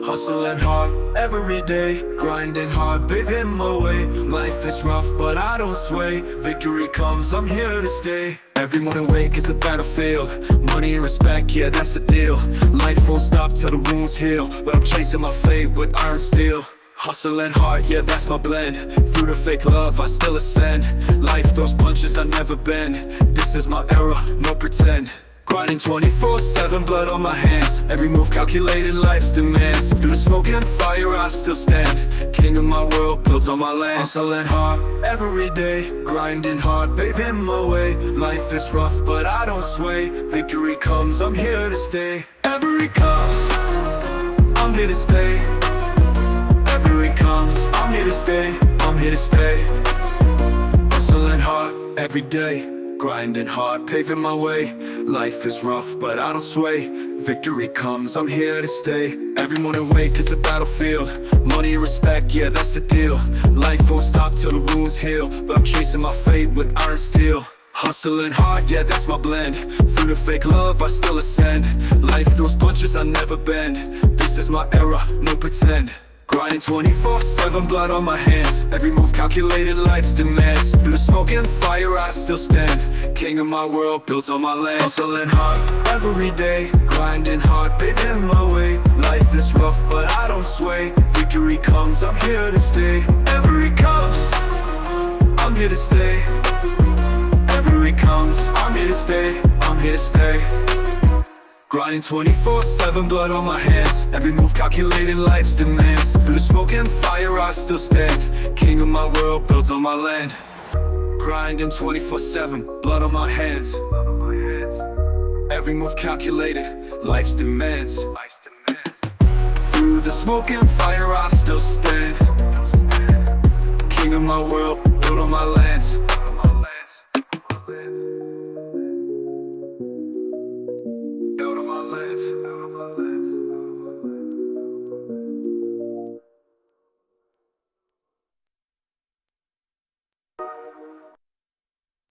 Hustling hard every day, grinding hard, paving my way. Life is rough, but I don't sway. Victory comes, I'm here to stay. Every morning wake is a battlefield. Money and respect, yeah, that's the deal. Life won't stop till the wounds heal, but I'm chasing my fate with iron steel. Hustling hard, yeah, that's my blend. Through the fake love, I still ascend. Life throws punches, I never bend. This is my era, no pretend. Grinding 24/7, blood on my hands. Every move calculated, life's demands. Through the smoke and fire, I still stand. King of my world, built on my land. Hustling hard every day, grinding hard, paving my way. Life is rough, but I don't sway. Victory comes, I'm here to stay. Every comes, I'm here to stay. Every comes, I'm here to stay. I'm here to stay. Hustling hard every day, grinding hard, paving my way. Life is rough, but I don't sway. Victory comes, I'm here to stay. Every morning wake is a battlefield. Money and respect, yeah, that's the deal. Life won't stop till the wounds heal, but I'm chasing my fate with iron steel. Hustling hard, yeah, that's my blend. Through the fake love, I still ascend. Life throws punches, I never bend. This is my era, no pretend. Grinding 24/7, blood on my hands. Every move calculated, life's demands. Through the smoke and fire, I still stand. King of my world, built on my land. Hustling hard every day, grinding hard, paving my way. Life is rough, but I don't sway. Victory comes, I'm here to stay. Every comes, I'm here to stay. Every comes, I'm here to stay. I'm here to stay. Grinding 24/7, blood on my hands. Every move calculated, life's demands. Through the smoke and fire, I still stand. King of my world, built on my land. Grinding 24/7, blood on my hands. Every move calculated, life's demands. Through the smoke and fire, I still stand. King of my world, built on my lands.